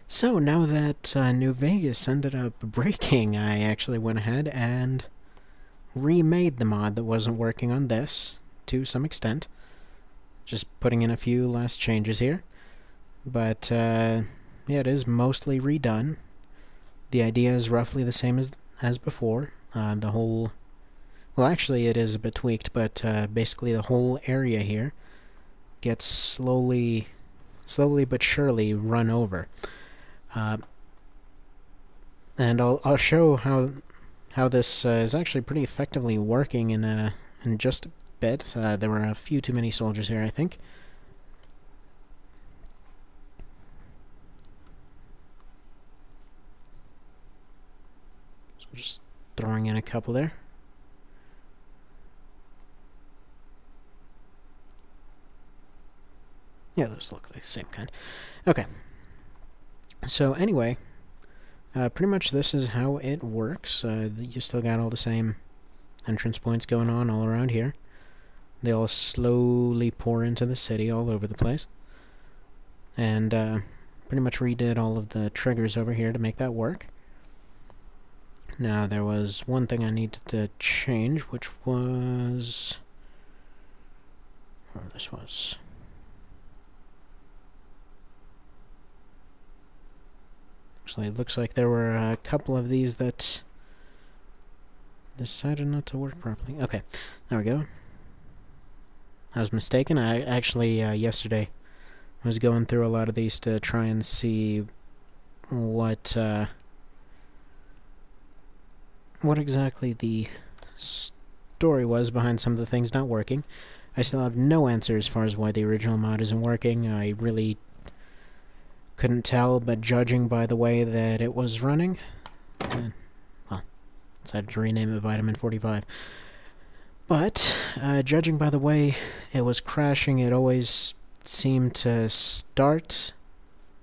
So now that New Vegas ended up breaking, I actually went ahead and remade the mod that wasn't working on this to some extent. Just putting in a few last changes here. But yeah, it is mostly redone. The idea is roughly the same as before. The whole... Well, actually it is a bit tweaked, but basically the whole area here gets slowly but surely run over. And I'll show how this is actually pretty effectively working in just a bit. There were a few too many soldiers here, I think. So just throwing in a couple there. Yeah, those look like the same kind. Okay. So anyway, pretty much this is how it works. You still got all the same entrance points going on all around here. They all slowly pour into the city all over the place. And pretty much redid all of the triggers over here to make that work. Now, there was one thing I needed to change, which was... where this was... Actually, it looks like there were a couple of these that decided not to work properly. Okay, there we go. I was mistaken. I actually, yesterday, was going through a lot of these to try and see what exactly the story was behind some of the things not working. I still have no answer as far as why the original mod isn't working. I really couldn't tell, but judging by the way that it was running, well, decided to rename it Vitamin 45. But, judging by the way it was crashing, it always seemed to start,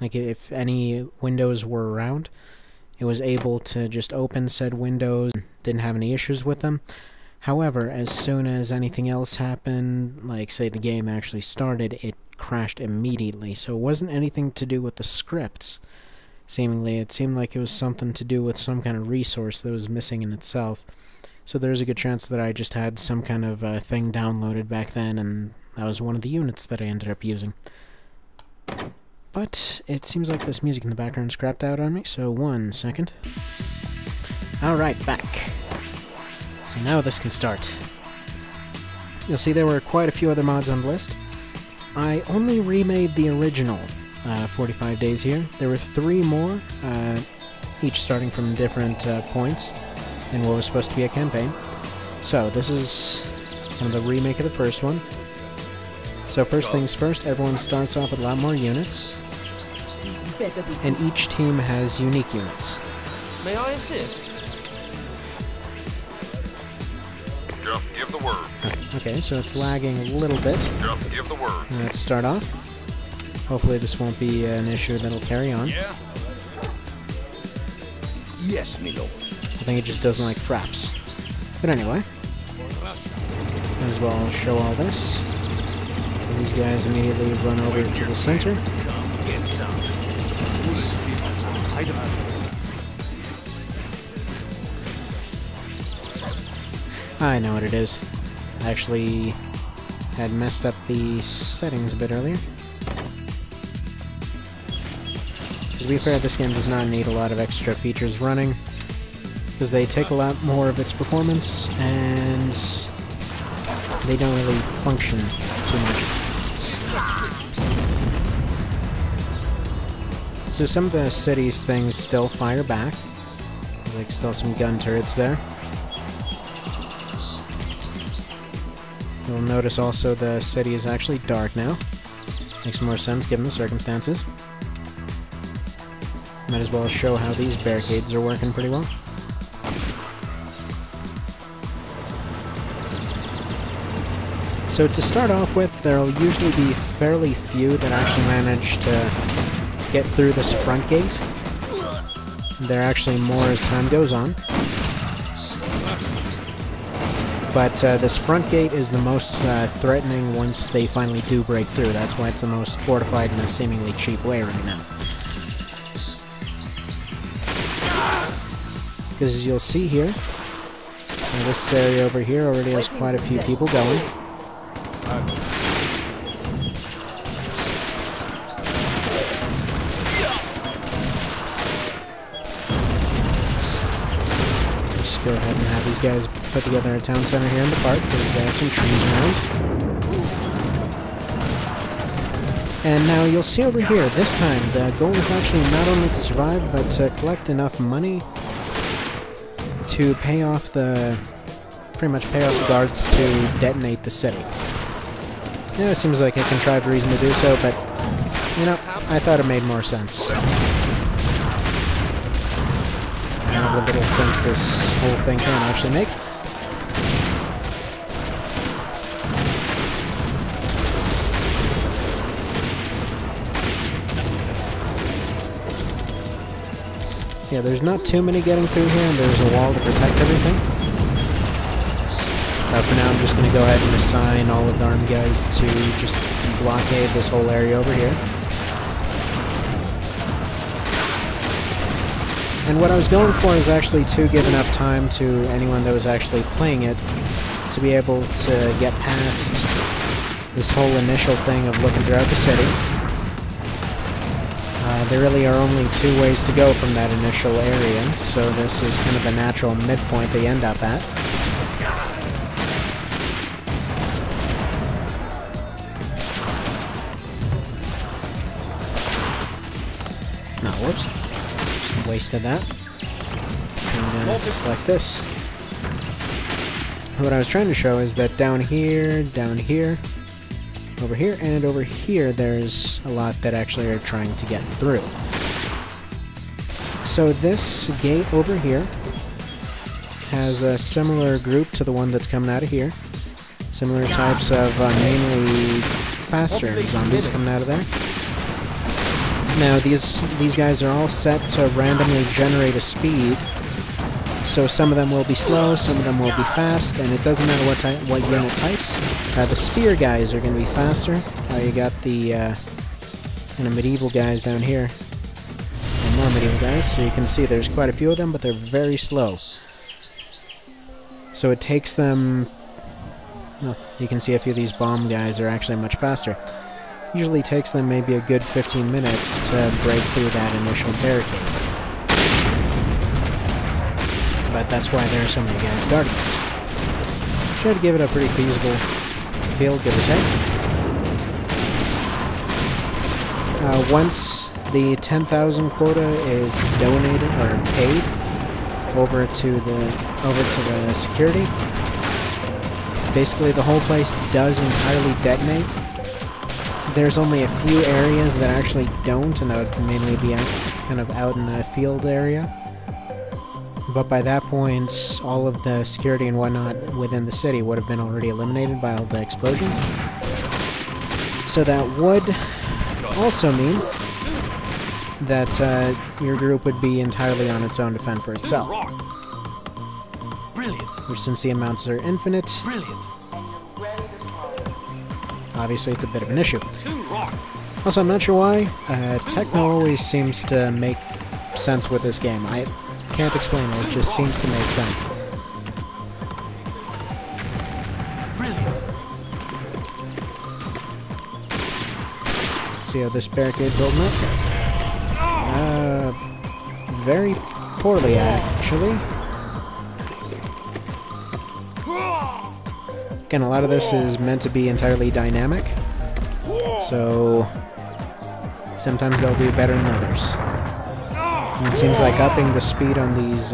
like if any windows were around, it was able to just open said windows, didn't have any issues with them. However, as soon as anything else happened, like say the game actually started, it crashed immediately. So it wasn't anything to do with the scripts. Seemingly, it seemed like it was something to do with some kind of resource that was missing in itself. So there's a good chance that I just had some kind of thing downloaded back then, and that was one of the units that I ended up using. But it seems like this music in the background is crapped out on me, so 1 second. Alright, back. So now this can start. You'll see there were quite a few other mods on the list. I only remade the original 45 days here. There were 3 more, each starting from different points in what was supposed to be a campaign. So this is kind of a remake of the first one. So first things first, everyone starts off with a lot more units, and each team has unique units. May I assist? Jump, give the word. Okay, so it's lagging a little bit. Jump, give the word. Let's start off. Hopefully this won't be an issue that'll carry on. Yeah. Yes, my lord. I think it just doesn't like fraps. But anyway, might as well show all this. These guys immediately run over to the center. Get some. I know what it is. I actually had messed up the settings a bit earlier. To be fair, this game does not need a lot of extra features running, because they take a lot more of its performance, and they don't really function too much. So some of the city's things still fire back. There's like still some gun turrets there. You'll notice also the city is actually dark now. Makes more sense given the circumstances. Might as well show how these barricades are working pretty well. So to start off with, there'll usually be fairly few that actually manage to get through this front gate. There are actually more as time goes on. But this front gate is the most threatening once they finally do break through. That's why it's the most fortified in a seemingly cheap way right now. Because as you'll see here, this area over here already has quite a few people going. Just go ahead and have these guys put together a town center here in the park because they have some trees around. And now you'll see over here, this time, the goal is actually not only to survive, but to collect enough money to pay off the... pretty much pay off the guards to detonate the city. Yeah, it seems like a contrived reason to do so, but, you know, I thought it made more sense. I don't know what little sense this whole thing can actually make. So yeah, there's not too many getting through here, and there's a wall to protect everything. But for now, I'm just going to go ahead and assign all of the armed guys to just blockade this whole area over here. And what I was going for is actually to give enough time to anyone that was actually playing it to be able to get past this whole initial thing of looking throughout the city. There really are only two ways to go from that initial area, so this is kind of the natural midpoint they end up at. No, whoops. Just wasted that. And just like this. What I was trying to show is that down here, over here, and over here, there's a lot that actually are trying to get through. So this gate over here has a similar group to the one that's coming out of here. Similar types of mainly faster zombies coming out of there. Now these guys are all set to randomly generate a speed. So some of them will be slow, some of them will be fast, and it doesn't matter what unit type. The spear guys are going to be faster. You got the kind of medieval guys down here, and more medieval guys. So you can see there's quite a few of them, but they're very slow. So it takes them... Well, you can see a few of these bomb guys are actually much faster. Usually takes them maybe a good 15 minutes to break through that initial barricade. But that's why there are so many guys guarding it. Try to give it a pretty feasible feel, give or take. Once the 10,000 quota is donated or paid over to the security, basically the whole place does entirely detonate. There's only a few areas that actually don't, and that would mainly be kind of out in the field area. But by that point, all of the security and whatnot within the city would have been already eliminated by all the explosions. So that would also mean that your group would be entirely on its own to fend for itself. Brilliant. Which, since the amounts are infinite, Brilliant. obviously it's a bit of an issue. Also, I'm not sure why, techno always seems to make sense with this game. I can't explain it, it just seems to make sense. Brilliant. See how this barricade's holding up? Very poorly, actually. Again, a lot of this is meant to be entirely dynamic, so sometimes they'll do better than others. And it seems like upping the speed on these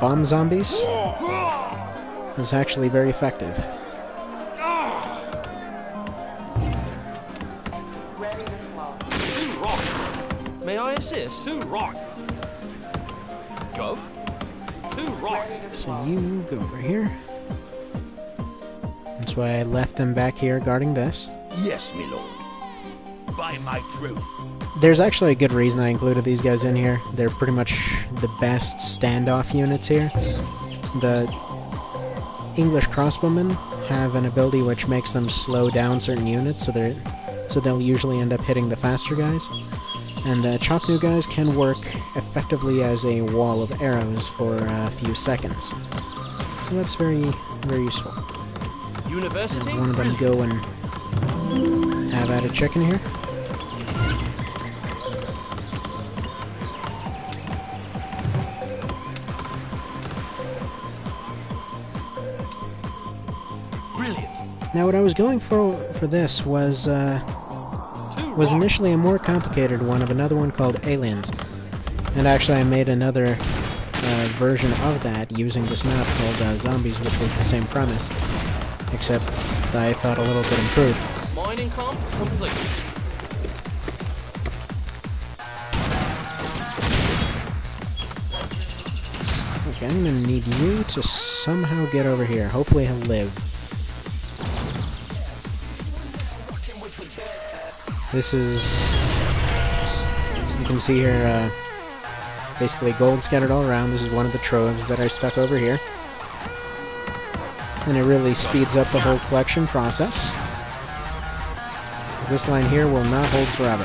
bomb zombies is actually very effective. May I assist? To rock. Go. To rock. So you go over here. That's why I left them back here guarding this. Yes, my lord. By my truth. There's actually a good reason I included these guys in here. They're pretty much the best standoff units here. The English crossbowmen have an ability which makes them slow down certain units, so they'll usually end up hitting the faster guys. And the Chocnu guys can work effectively as a wall of arrows for a few seconds. So that's very, very useful. University? Have one of them go and have at a chicken here. Brilliant. Now, what I was going for this was initially a more complicated one of another one called Aliens. And actually I made another version of that using this map called Zombies, which was the same premise, except I thought a little bit improved. Mining comp complete. Okay, I'm gonna need you to somehow get over here. Hopefully he'll live. This is... you can see here, basically gold scattered all around. This is one of the troves that I stuck over here. And it really speeds up the whole collection process. This line here will not hold forever.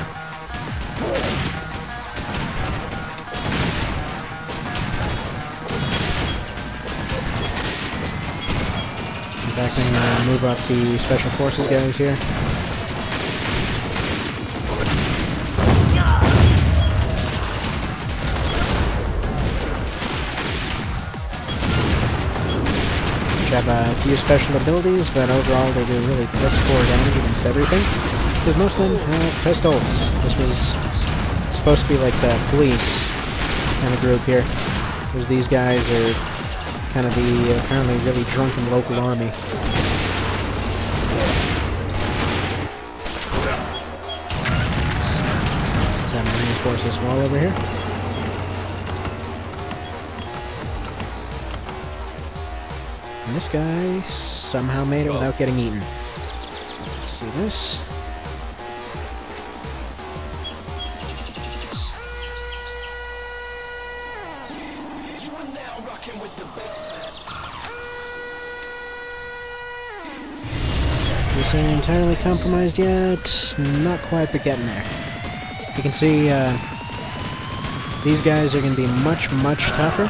In fact, I'm going to move up the Special Forces guys here. Have a few special abilities, but overall they do really piss poor damage against everything, because most of them have pistols. This was supposed to be like the police kind of group here, because these guys are kind of the apparently really drunken local army. Let's have them reinforce this wall over here. And this guy somehow made it without getting eaten. So let's see this. This ain't entirely compromised yet. Not quite, but getting there. You can see these guys are going to be much, much tougher.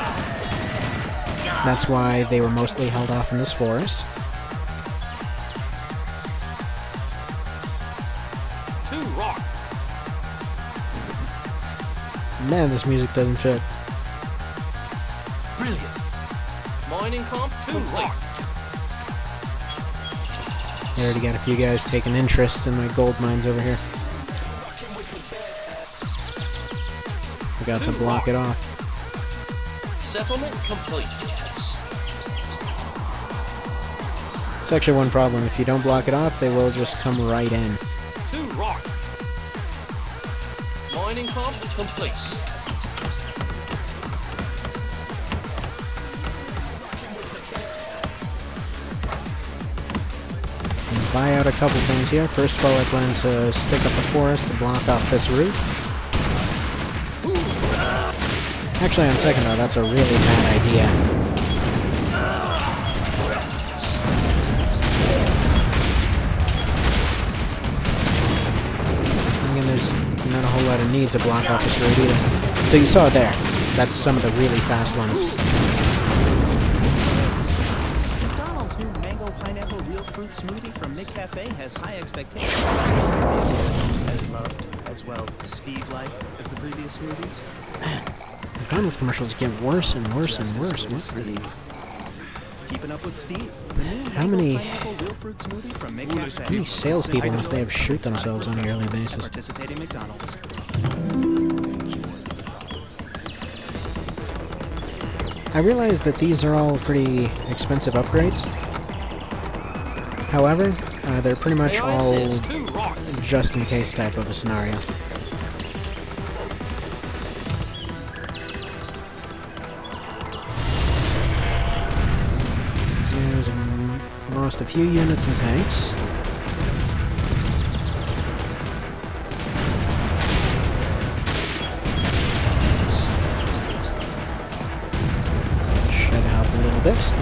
That's why they were mostly held off in this forest. Man, this music doesn't fit. Brilliant. Mining comp complete. I already got a few guys taking interest in my gold mines over here. Forgot to block it off. Settlement complete. It's actually one problem. If you don't block it off, they will just come right in. 2 rock. Mining comp complete. Buy out a couple things here. First of all, I plan to stick up the forest to block off this route. Actually, on second thought, that's a really bad idea. And there's not a whole lot of need to block off this route either. So you saw it there. That's some of the really fast ones. McDonald's new mango pineapple real fruit smoothie from Nick Cafe has high expectations. As loved, as well Steve-like as the previous smoothies. McDonald's commercials get worse and worse and worse. What are they? Keeping up with Steve. How many How salespeople must they have shoot themselves on a yearly basis? Participating McDonald's. I realize that these are all pretty expensive upgrades. However, they're pretty much all just in case type of a scenario. Lost a few units and tanks. Should help a little bit.